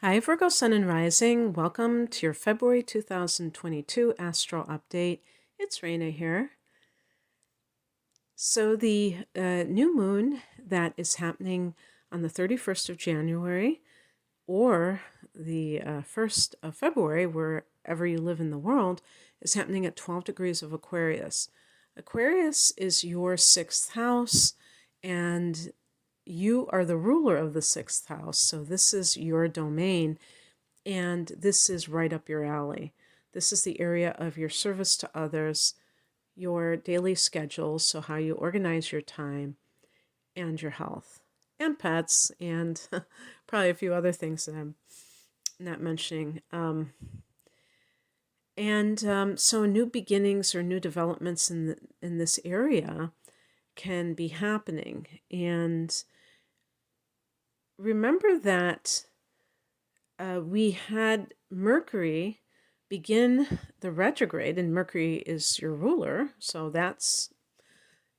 Hi, Virgo Sun and Rising. Welcome to your February 2022 Astro Update. It's Raina here. So, the new moon that is happening on the 31st of January or the 1st of February, wherever you live in the world, is happening at 12 degrees of Aquarius. Aquarius is your sixth house, and you are the ruler of the sixth house. So, this is your domain. And this is right up your alley. This is the area of your service to others, your daily schedule, so how you organize your time, and your health, and pets, and probably a few other things that I'm not mentioning. So new beginnings or new developments in this area can be happening. And remember that we had Mercury begin the retrograde, and Mercury is your ruler, so that's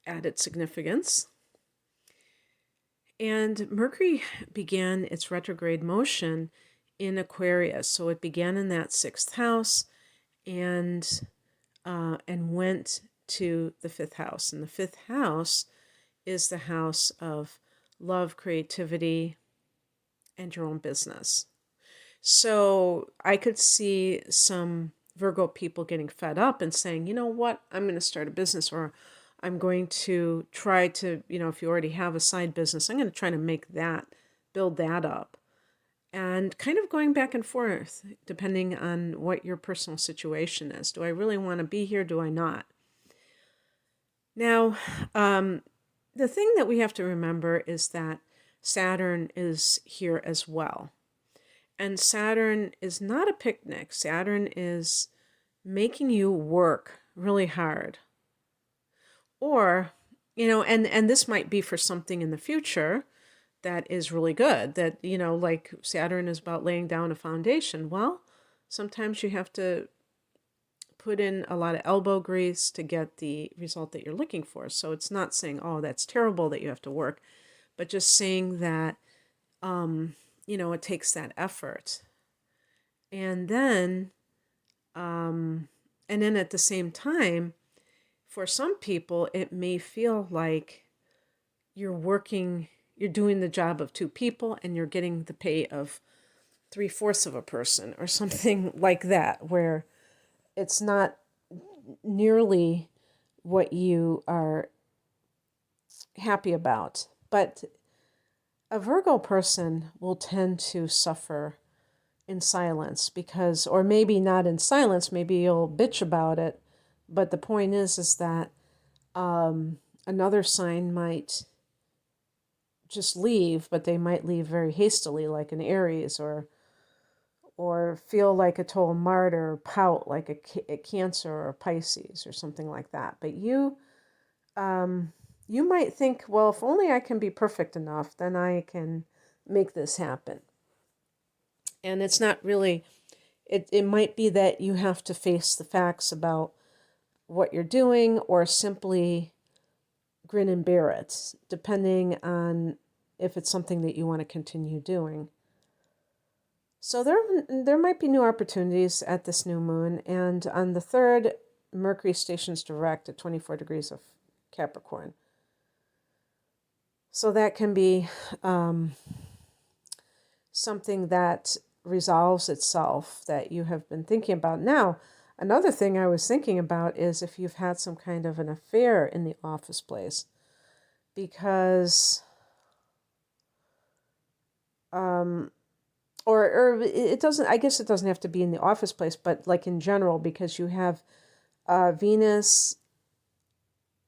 added significance. And Mercury began its retrograde motion in Aquarius, so it began in that sixth house and went to the fifth house. And the fifth house is the house of love, creativity, and your own business. So I could see some Virgo people getting fed up and saying, you know what, I'm going to start a business, or I'm going to try to, if you already have a side business, I'm going to try to build that up. And kind of going back and forth, depending on what your personal situation is. Do I really want to be here? Do I not? Now, the thing that we have to remember is that Saturn is here as well. And Saturn is not a picnic. Saturn is making you work really hard. Or, and this might be for something in the future that is really good. That, like Saturn is about laying down a foundation. Well, sometimes you have to put in a lot of elbow grease to get the result that you're looking for. So it's not saying, oh, that's terrible that you have to work, but just saying that, it takes that effort. And then at the same time, for some people, it may feel like you're doing the job of two people and you're getting the pay of 3/4 of a person or something like that, where it's not nearly what you are happy about. But a Virgo person will tend to suffer in silence or maybe not in silence, maybe you'll bitch about it. But the point is that another sign might just leave, but they might leave very hastily, like an Aries, or feel like a total martyr, or pout like a Cancer or a Pisces or something like that. But you might think, well, if only I can be perfect enough, then I can make this happen. And it's not really, it might be that you have to face the facts about what you're doing, or simply grin and bear it, depending on if it's something that you want to continue doing. So there might be new opportunities at this new moon. And on the 3rd, Mercury stations direct at 24 degrees of Capricorn. So that can be something that resolves itself that you have been thinking about. Now, another thing I was thinking about is if you've had some kind of an affair in the office place, because or it doesn't, I guess it doesn't have to be in the office place, but like in general, because you have Venus,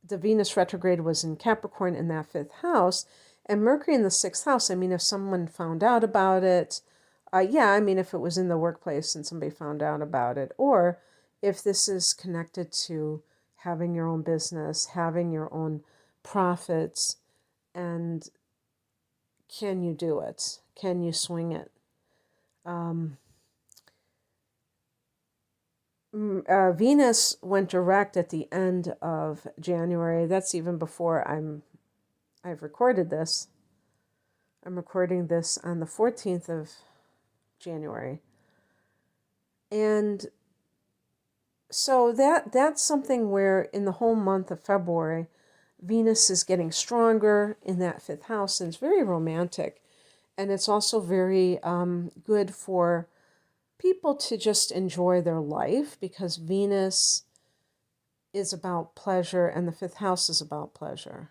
the Venus retrograde was in Capricorn in that 5th house, and Mercury in the 6th house. I mean, if someone found out about it, if it was in the workplace and somebody found out about it, or if this is connected to having your own business, having your own profits, and can you do it? Can you swing it? Venus went direct at the end of January. That's even before I've recorded this. I'm recording this on the 14th of January. And so that's something where in the whole month of February, Venus is getting stronger in that fifth house, and it's very romantic. And it's also very good for people to just enjoy their life, because Venus is about pleasure and the fifth house is about pleasure.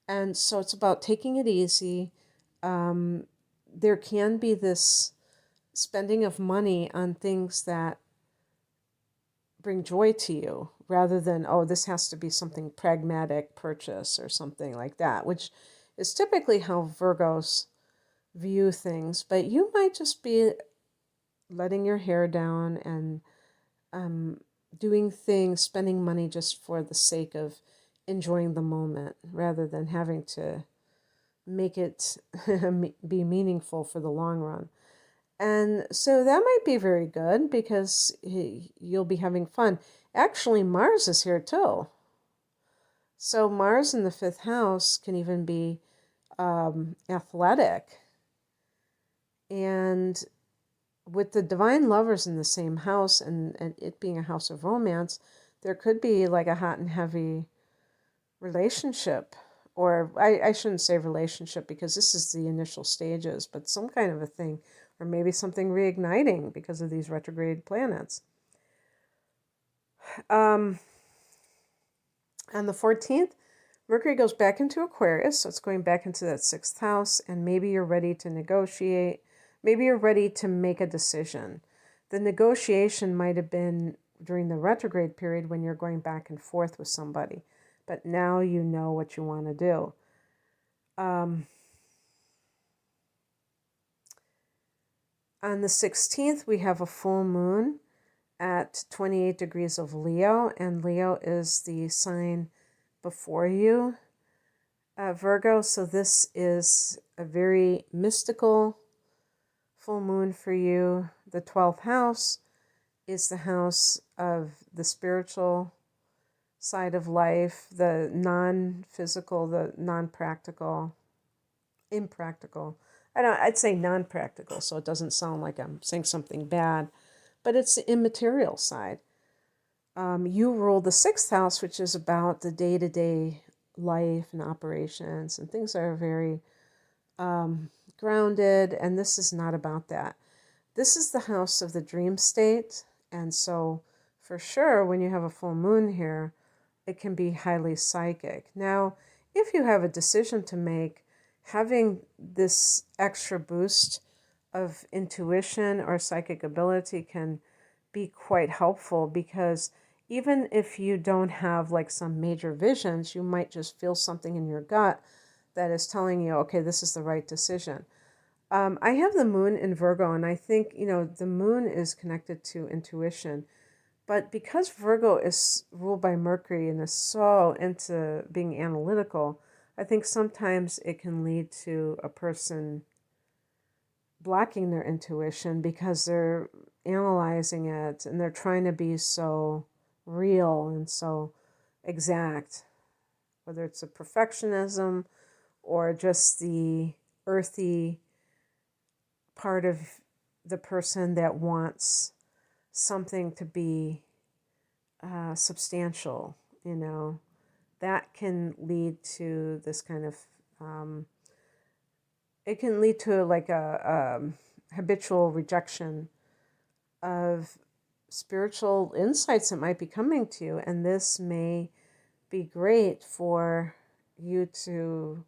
And so it's about taking it easy. There can be this spending of money on things that bring joy to you, rather than, oh, this has to be something pragmatic purchase or something like that, which is typically how Virgos view things. But you might just be letting your hair down and doing things, spending money just for the sake of enjoying the moment, rather than having to make it be meaningful for the long run. And so that might be very good, because you'll be having fun. Actually, Mars is here too. So Mars in the fifth house can even be athletic. And with the divine lovers in the same house, and it being a house of romance, there could be like a hot and heavy relationship. Or I shouldn't say relationship, because this is the initial stages, but some kind of a thing. Or maybe something reigniting because of these retrograde planets. On the 14th, Mercury goes back into Aquarius, so it's going back into that sixth house, and maybe you're ready to negotiate. Maybe you're ready to make a decision. The negotiation might have been during the retrograde period when you're going back and forth with somebody, but now you know what you want to do. On the 16th, we have a full moon at 28 degrees of Leo, and Leo is the sign before you, Virgo. So this is a very mystical full moon for you. The 12th house is the house of the spiritual side of life, the non-physical, the non-practical, impractical. I'd say non-practical, so it doesn't sound like I'm saying something bad, but it's the immaterial side. You rule the sixth house, which is about the day-to-day life and operations, and things are very grounded, and this is not about that. This is the house of the dream state, and so for sure, when you have a full moon here, it can be highly psychic. Now, if you have a decision to make, having this extra boost of intuition or psychic ability can be quite helpful, because even if you don't have like some major visions, you might just feel something in your gut that is telling you, okay, this is the right decision. I have the moon in Virgo, and I think, the moon is connected to intuition. But because Virgo is ruled by Mercury and is so into being analytical, I think sometimes it can lead to a person blocking their intuition because they're analyzing it and they're trying to be so real and so exact, whether it's a perfectionism or just the earthy part of the person that wants something to be substantial, that can lead to this kind of, it can lead to like a habitual rejection of spiritual insights that might be coming to you. And this may be great for you to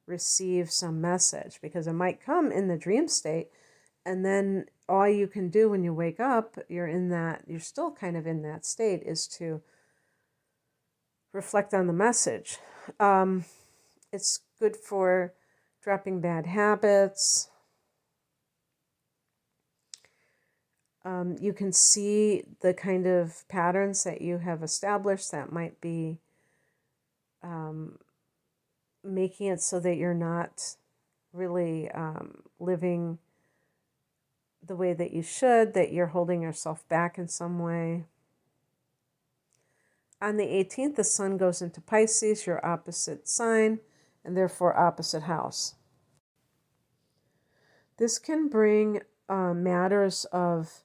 receive some message, because it might come in the dream state, and then all you can do when you wake up, you're still kind of in that state, is to reflect on the message. It's good for dropping bad habits. You can see the kind of patterns that you have established that might be making it so that you're not really living the way that you should, that you're holding yourself back in some way. On the 18th, the sun goes into Pisces, your opposite sign, and therefore opposite house. This can bring matters of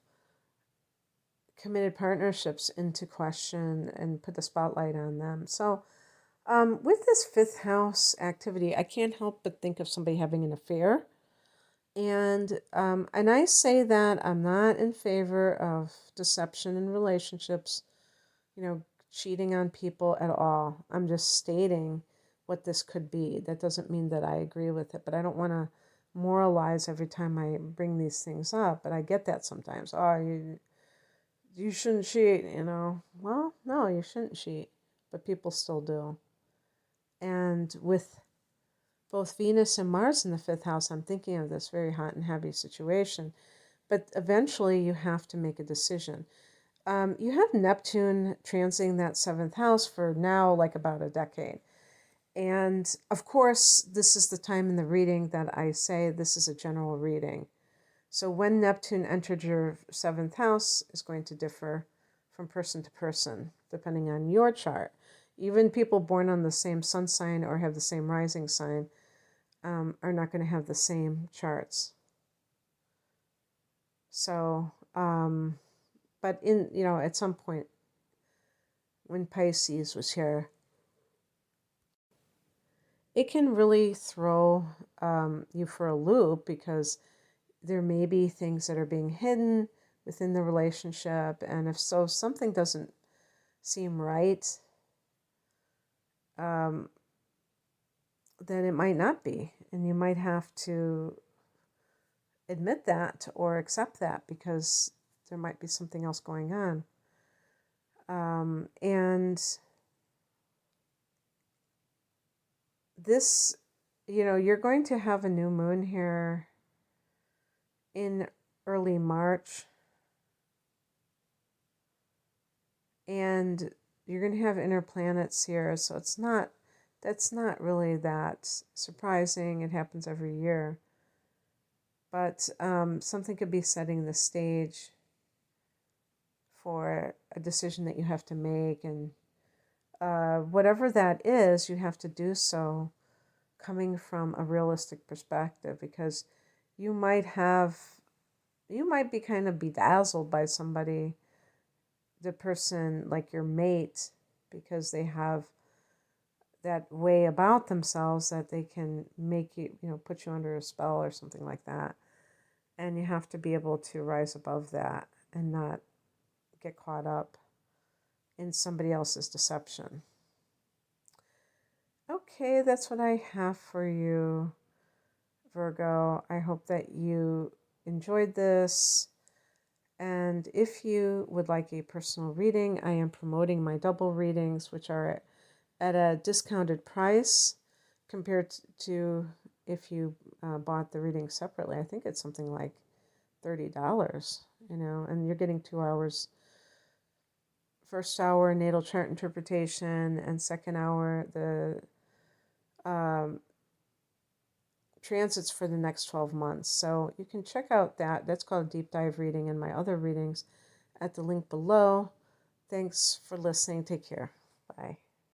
committed partnerships into question and put the spotlight on them. So with this fifth house activity, I can't help but think of somebody having an affair. And I say that I'm not in favor of deception in relationships, cheating on people at all. I'm just stating what this could be. That doesn't mean that I agree with it, but I don't want to moralize every time I bring these things up. But I get that sometimes. Oh, you shouldn't cheat, Well, no, you shouldn't cheat, but people still do. And with both Venus and Mars in the fifth house, I'm thinking of this very hot and heavy situation. But eventually you have to make a decision. You have Neptune transiting that seventh house for now like about a decade. And of course, this is the time in the reading that I say this is a general reading. So when Neptune entered your seventh house is going to differ from person to person, depending on your chart. Even people born on the same sun sign or have the same rising sign are not going to have the same charts. So, but at some point when Pisces was here, it can really throw you for a loop because there may be things that are being hidden within the relationship. And if so, something doesn't seem right, then it might not be. And you might have to admit that or accept that because there might be something else going on. And this, you're going to have a new moon here in early March. And you're going to have inner planets here. So that's not really that surprising. It happens every year. But something could be setting the stage for a decision that you have to make. And whatever that is, you have to do so coming from a realistic perspective because you might be kind of bedazzled by somebody, the person like your mate, because they have that way about themselves that they can make you, put you under a spell or something like that. And you have to be able to rise above that and not get caught up in somebody else's deception. Okay, that's what I have for you, Virgo. I hope that you enjoyed this. And if you would like a personal reading, I am promoting my double readings, which are at a discounted price compared to if you bought the reading separately. I think it's something like $30, and you're getting 2 hours. First hour, natal chart interpretation, and second hour, the transits for the next 12 months. So you can check out that. That's called a deep dive reading and my other readings at the link below. Thanks for listening. Take care. Bye.